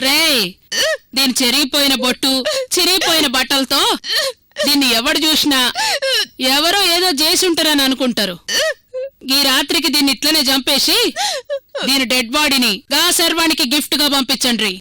రేయ్, దీని చెరిగిపోయిన బొట్టు చిరిగిపోయిన బట్టలతో దీన్ని ఎవడు చూసినా ఎవరో ఏదో చేసి ఉంటారని అనుకుంటారు. ఈ రాత్రికి దీన్ని ఇట్లనే చంపేసి దీని డెడ్ బాడీని గా శర్వానికి గిఫ్ట్ గా పంపించండి.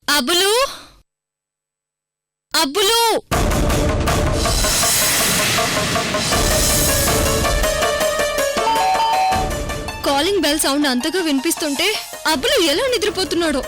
అబ్బులు, అబ్బులు, కాలింగ్ బెల్ సౌండ్ అంతగా వినిపిస్తుంటే అబ్బులు ఎలా నిద్రపోతున్నాడో.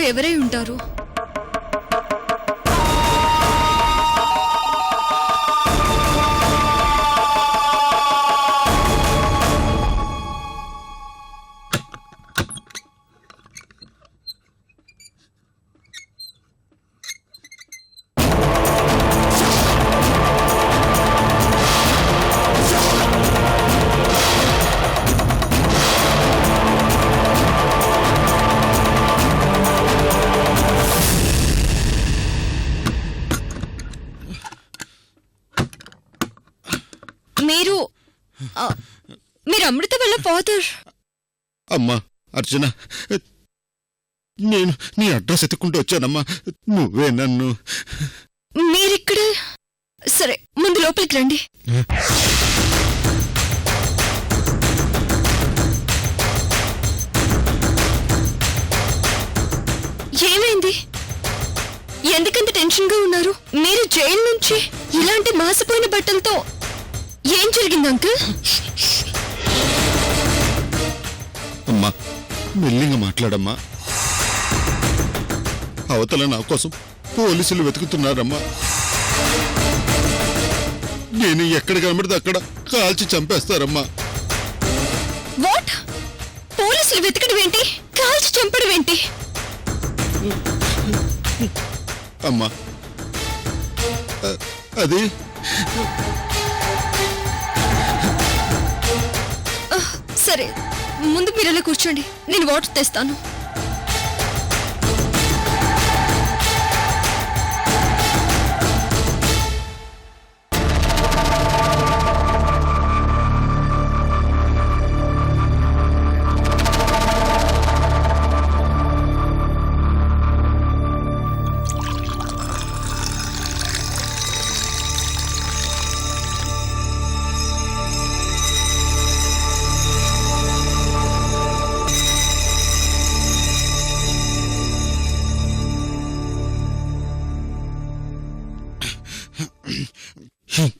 ఎవరై ఉంటారు? మీరు అమృత వల్ల ఫాదర్. అమ్మా అర్జున, నేను నీ అడ్రస్ ఎత్తుకుంటూ వచ్చానమ్మా. నువ్వే నన్ను. మీరిక్కడ? సరే, ముందు లోపలికి రండి. ఏమైంది? ఎందుకంత టెన్షన్ గా ఉన్నారు? మీరు జైలు నుంచి ఇలాంటి మాసిపోయిన బట్టలతో ఏం జరిగింది అంకుల్? అమ్మా మెల్లిగా మాట్లాడమ్మా. అవతల నా కోసం పోలీసులు వెతుకుతున్నారమ్మా. నేను ఎక్కడ కనబడితే అక్కడ కాల్చి చంపేస్తారమ్మా. వాట్? పోలీసులు వెతకడం ఏంటి? కాల్చి చంపడం ఏంటి? అమ్మా అది సరే, ముందు మీరెలా కూర్చోండి, నేను వాటర్ తెస్తాను.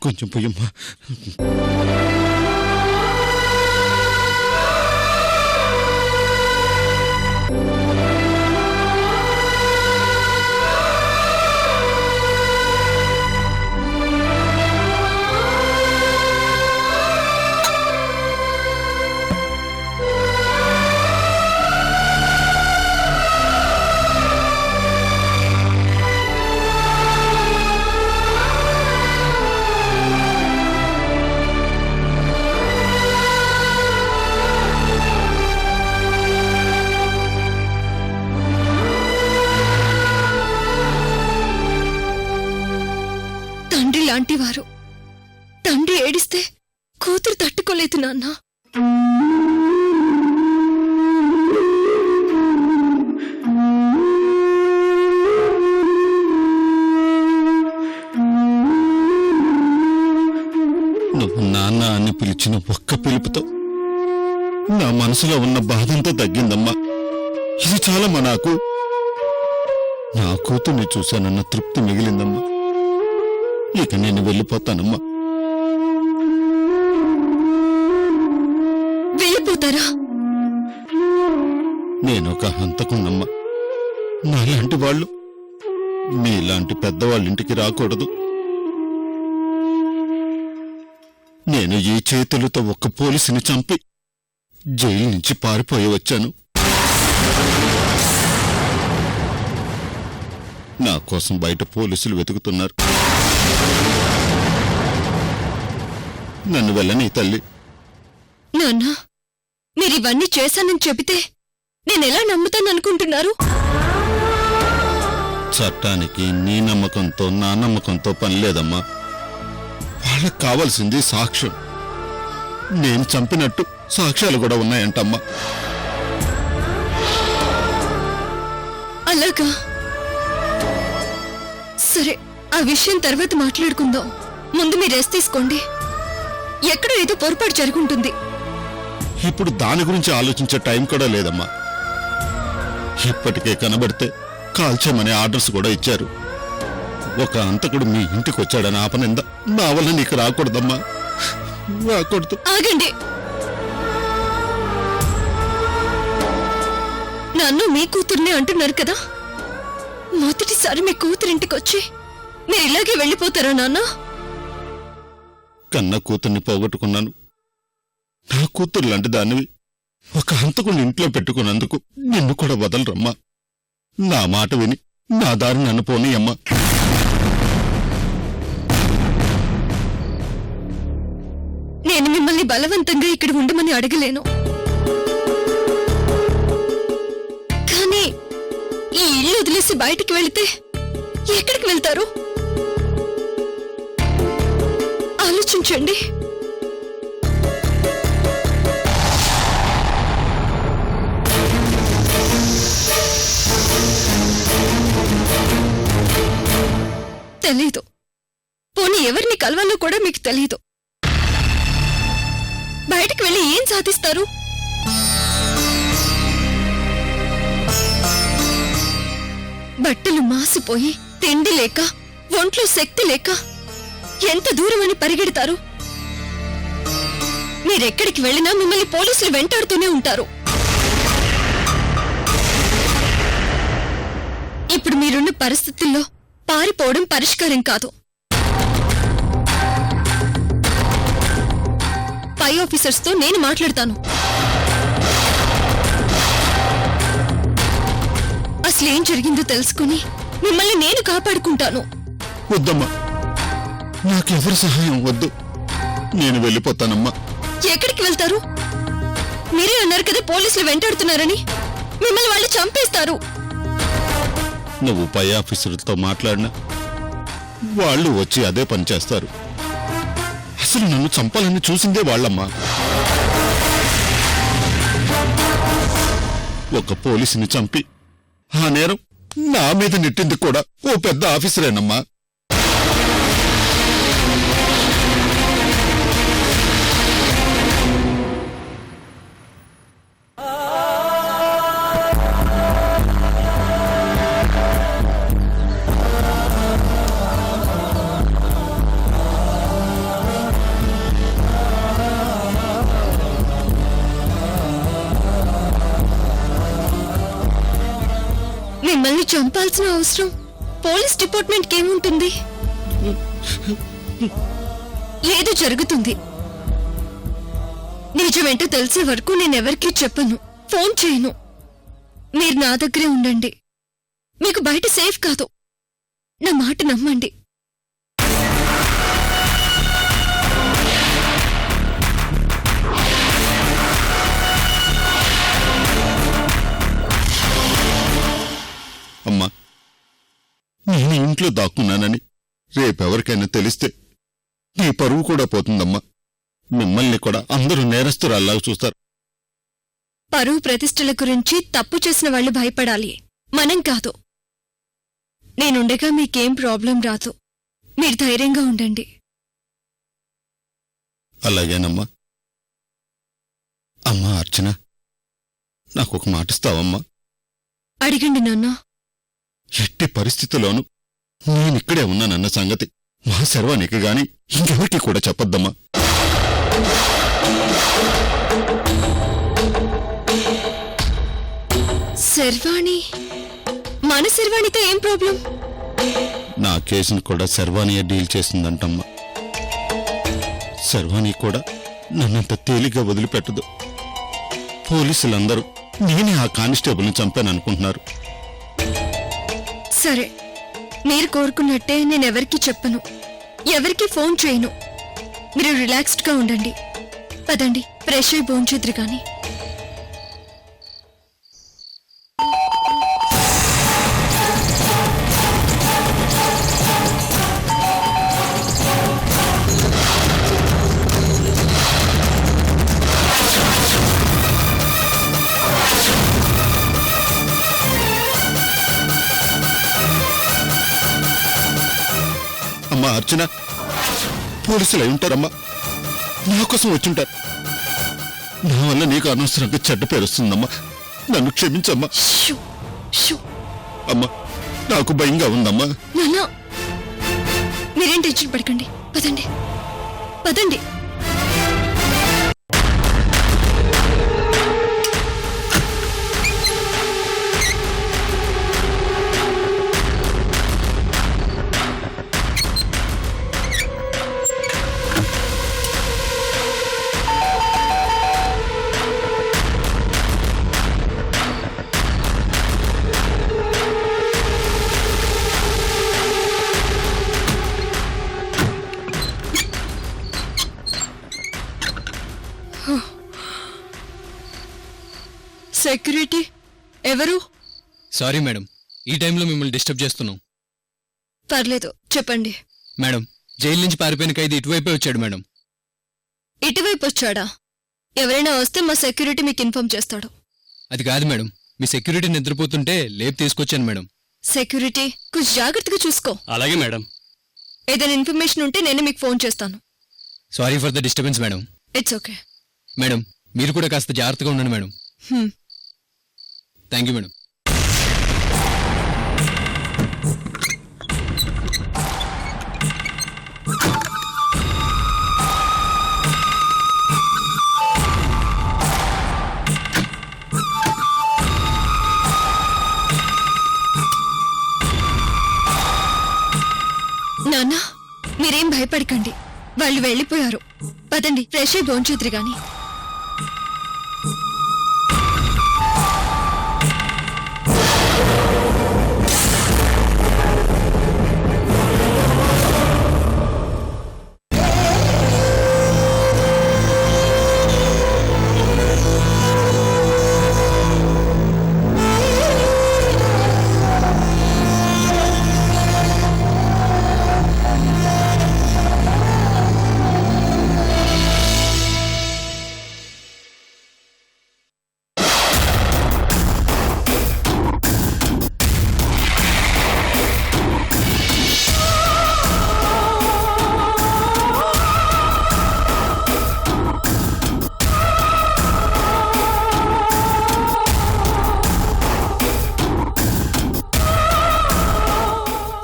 కొంచెం పోయమ్మా. లాంటి వారు తండ్రి ఏడిస్తే కూతురు తట్టుకోలేదు నాన్న. నువ్వు నాన్న అని పిలిచిన ఒక్క పిలుపుతో నా మనసులో ఉన్న బాధంతా తగ్గిందమ్మా. ఇది చాలమ్మా నాకు. నా కూతుర్ని చూశానన్న తృప్తి మిగిలిందమ్మా. ఇక నేను వెళ్ళిపోతానమ్మా. వెళ్ళిపోతారా? నేనొక హంతకున్నమ్మా. నాలాంటి వాళ్ళు మీలాంటి పెద్దవాళ్ళింటికి రాకూడదు. నేను ఈ చేతులతో ఒక్క పోలీసుని చంపి జైలు నుంచి పారిపోయి వచ్చాను. నా కోసం బయట పోలీసులు వెతుకుతున్నారు. నన్ను వెళ్ళని తల్లి. నాన్న, మీరివన్నీ చేశానని చెబితే నేనెలా నమ్ముతాననుకుంటున్నారు? చట్టానికి నీ నమ్మకంతో నా నమ్మకంతో పని లేదమ్మా. వాళ్ళకు కావాల్సింది సాక్ష్యం. నేను చంపినట్టు సాక్ష్యాలు కూడా ఉన్నాయంటమ్మా. అలాగా? సరే, ఆ విషయం తర్వాత మాట్లాడుకుందాం. ముందు మీరు రెస్ట్ తీసుకోండి. ఎక్కడో ఏదో పొరపాటు జరుగుంటుంది. ఇప్పుడు దాని గురించి ఆలోచించే టైం కూడా లేదమ్మా. ఇప్పటికే కనబడితే కాల్చేమనే ఆర్డర్స్ కూడా ఇచ్చారు. ఒక అంతకుడు మీ ఇంటికి వచ్చాడని ఆపనింద నా వల్ల నీకు రాకూడదమ్మా. రాకూడదు. ఆగండి. నన్ను మీ కూతుర్ని అంటున్నారు కదా. మొదటిసారి మీ కూతురింటికి వచ్చి మీరు ఇలాగే వెళ్ళిపోతారా నాన్న? కన్న కూతుర్ని పోగొట్టుకున్నాను. నా కూతురు లాంటి దానివి ఒక హంతకుని ఇంట్లో పెట్టుకున్నందుకు నిన్ను కూడా వదలరమ్మా. నా మాట విని నా దారి నన్ను పోనీయమ్మా. నేను మిమ్మల్ని బలవంతంగా ఇక్కడ ఉండమని అడగలేను. కానీ ఈ ఇల్లు వదిలేసి బయటికి వెళితే ఎక్కడికి వెళ్తారు? ఆలోచించండి. తెలీదు. పోనీ ఎవరిని కలవాలో కూడా మీకు తెలీదు. బయటికి వెళ్ళి ఏం సాధిస్తారు? బట్టలు మాసిపోయి తిండి లేక ఒంట్లో శక్తి లేక ఎంత దూరమని పరిగెడతారు? మీరెక్కడికి వెళ్ళినా మిమ్మల్ని పోలీసులు వెంటాడుతూనే ఉంటారు. ఇప్పుడు మీరున్న పరిస్థితుల్లో పారిపోవడం పరిష్కారం కాదు. పై ఆఫీసర్స్ తో నేను మాట్లాడతాను. అసలేం జరిగిందో తెలుసుకుని మిమ్మల్ని నేను కాపాడుకుంటాను. వద్దమ్మా, నాకెవరి సహాయం వద్దు. నేను వెళ్ళిపోతానమ్మా. ఎక్కడికి వెళ్తారు? మీరే అన్నారు కదా పోలీసులు వెంటాడుతున్నారని. మిమ్మల్ని వాళ్ళు చంపేస్తారు. నువ్వు పై ఆఫీసర్లతో మాట్లాడినా వాళ్ళు వచ్చి అదే పని చేస్తారు. అసలు నన్ను చంపాలని చూసిందే వాళ్ళమ్మా. ఒక పోలీసుని చంపి ఆ నేరం నా మీద నెట్టింది కూడా ఓ పెద్ద ఆఫీసరేనమ్మా. మిమ్మల్ని చంపాల్సిన అవసరం పోలీస్ డిపార్ట్మెంట్కి ఏముంటుంది? ఏదో జరుగుతుంది. నిజమేంటో తెలిసే వరకు నేనెవరికీ చెప్పను, ఫోన్ చేయను. మీరు నా దగ్గరే ఉండండి. మీకు బయట సేఫ్ కాదు. నా మాట నమ్మండి. అమ్మా, నేను ఇంట్లో దాక్కున్నానని రేపెవరికైనా తెలిస్తే నీ పరువు కూడా పోతుందమ్మా. మిమ్మల్ని కూడా అందరూ నేరస్తురాల్లాగా చూస్తారు. పరువు ప్రతిష్టల గురించి తప్పు చేసిన వాళ్ళు భయపడాలి, మనం కాదు. నేనుండగా మీకేం ప్రాబ్లం రాదు. మీరు ధైర్యంగా ఉండండి. అలాగేనమ్మా. అమ్మా అర్చన, నాకొక మాటిస్తావమ్మా? అడిగండి నాన్న. ఎట్టి పరిస్థితుల్లోనూ నేనిక్కడే ఉన్నానన్న సంగతి మా శర్వానికి గాని ఇంకెవరికి కూడా చెప్పొద్దమ్మా. శర్వాణి? మన శర్వాణితో ఏం ప్రాబ్లం? నా కేసును కూడా శర్వాణియే డీల్ చేసిందంటమ్మా. శర్వాణి కూడా నన్నంత తేలిగ్గా వదిలిపెట్టదు. పోలీసులందరూ నేనే ఆ కానిస్టేబుల్ని చంపాననుకుంటున్నారు. సరే, మీరు కోరుకున్నట్టే నేనెవరికీ చెప్పను, ఎవరికి ఫోన్ చేయను. మీరు రిలాక్స్డ్గా ఉండండి. పదండి, ఫ్రెష్ అయి భోంచేద్దురు గాని. అమ్మా అర్చన, పోలీసులు అయి ఉంటారమ్మా. నా కోసం వచ్చుంటారు. నా వల్ల నీకు అనవసరంగా చెడ్డ పేరు వస్తుందమ్మా. నన్ను క్షమించమ్మా. Shoo, shoo. అమ్మా, నాకు భయంగా ఉందమ్మా. నాన్న, మీరేం టెన్షన్ పడకండి. పదండి, పదండి. సెక్యూరిటీ ఎవరు? సారీ మేడం, ఈ టైంలో మిమ్మల్ని డిస్టర్బ్ చేస్తున్నాం. పర్లేదు, చెప్పండి. మేడం, జైలు నుంచి పారిపోయిన ఖైదీ ఇటువైపే వచ్చాడు మేడం. ఇటువైపు వచ్చాడా? ఎవరైనా వస్తే మా సెక్యూరిటీ మీకు ఇన్ఫార్మ్ చేస్తాడు. అది కాదు మేడం, మీ సెక్యూరిటీ నిద్రపోతుంటే లేపు తీసుకొచ్చాను మేడం. సెక్యూరిటీ, కొంచెం జాగ్రత్తగా చూసుకో. అలాగే మేడం. ఏదైనా ఇన్ఫర్మేషన్ ఉంటే నేను మీకు ఫోన్ చేస్తాను. Sorry for the disturbance madam. It's okay. Madam, మీరు కూడా కాస్త జాగ్రత్తగా ఉండండి మేడం. Thank you madam. నాన్న, మీరేం భయపడకండి. వాళ్ళు వెళ్ళిపోయారు. పదండి, ఫ్రెష్ అయి భోంచేద్దురు గాని.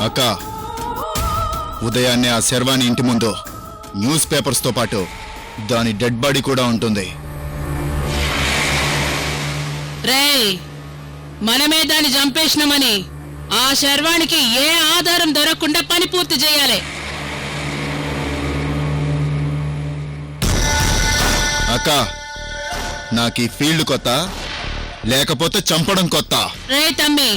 అక్క, ఉదయాన్నే ఆ శర్వాణి ఇంటి ముందు న్యూస్ పేపర్స్తో పాటు దాని డెడ్ బాడీ కూడా ఉంటుంది. రేయ్, మనమే దాన్ని చంపేసినామని ఆ శర్వానికి ఏ ఆధారం దొరకకుండా పని పూర్తి చేయాలి. అక్క, నాకీ ఫీల్డ్ కొత్త, లేకపోతే చంపడం కొత్త. రే తమ్మి,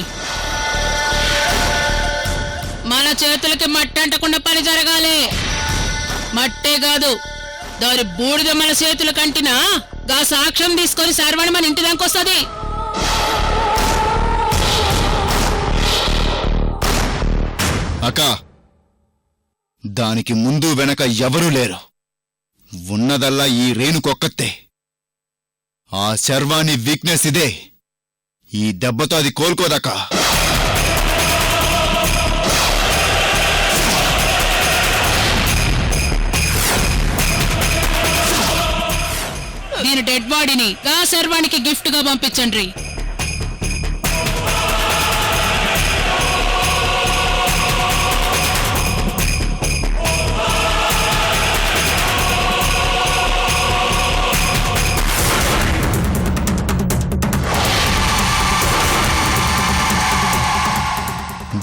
మన చేతులకి మట్టి అంటకుండా పని జరగాలి. మట్టే కాదు, దాని బూడిద మన చేతులు కంటినా గా సాక్ష్యం తీసుకొని శర్వాణి మన ఇంటి దానికి వస్తుంది. అక్క, దానికి ముందు వెనక ఎవరూ లేరు. ఉన్నదల్లా ఈ రేణుకొక్కతే. ఆ శర్వాణి వీక్నెస్ ఇదే. ఈ దెబ్బతో అది కోలుకోదాకా. దీని డెడ్ బాడీని గా శర్వానికి గిఫ్ట్ గా పంపించండి.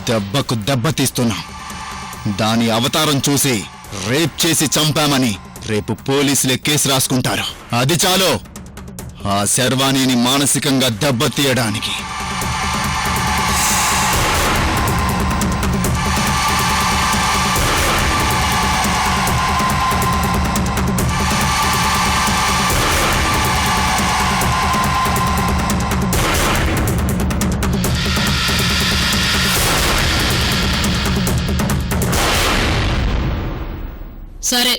దెబ్బకు దెబ్బ తీస్తున్నా. దాని అవతారం చూసి రేప్ చేసి చంపామని రేపు పోలీసులే కేసు రాసుకుంటారు. అది చాలు ఆ శర్వాణిని మానసికంగా దెబ్బతీయడానికి. సరే,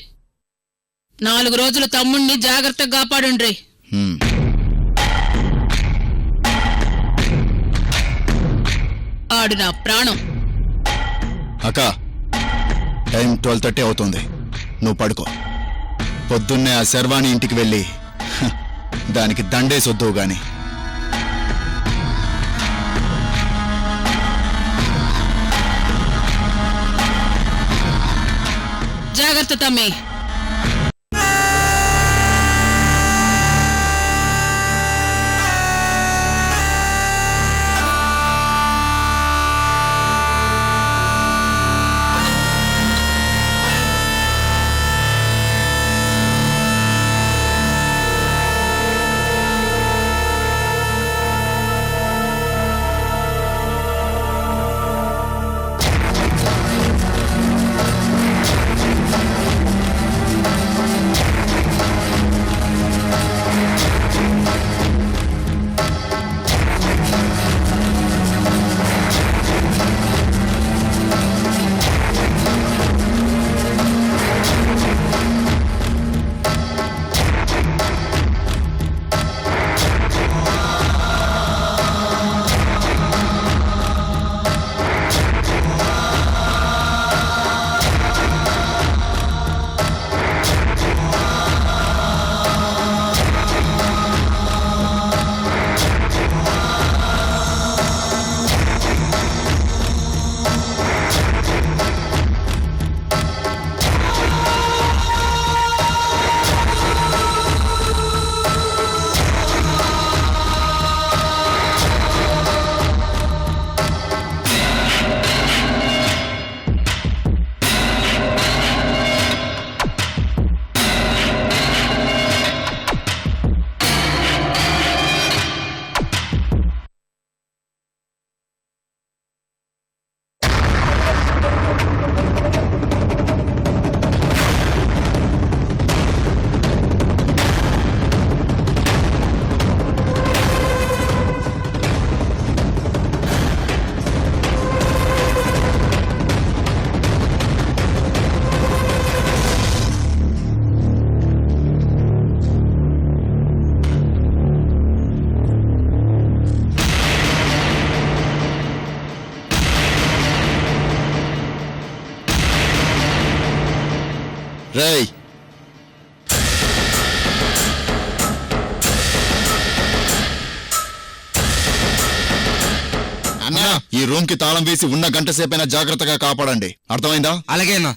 4 రోజులు తమ్ముణ్ణి జాగ్రత్తగా కాపాడుండ్రి. హ్మ్. ఆడు నా ప్రాణం. అక్క, టైం 12:30 అవుతుంది. నువ్వు పడుకో. పొద్దున్నే ఆ శర్వాణి ఇంటికి వెళ్ళి దానికి దండేసొద్దువు గాని. జాగ్రత్త తమ్మి. రేయ్, అన్నా, ఈ రూమ్ కి తాళం వేసి ఉన్న గంట సేపైనా జాగ్రత్తగా కాపాడండి. అర్థమైందా? అలాగేనా.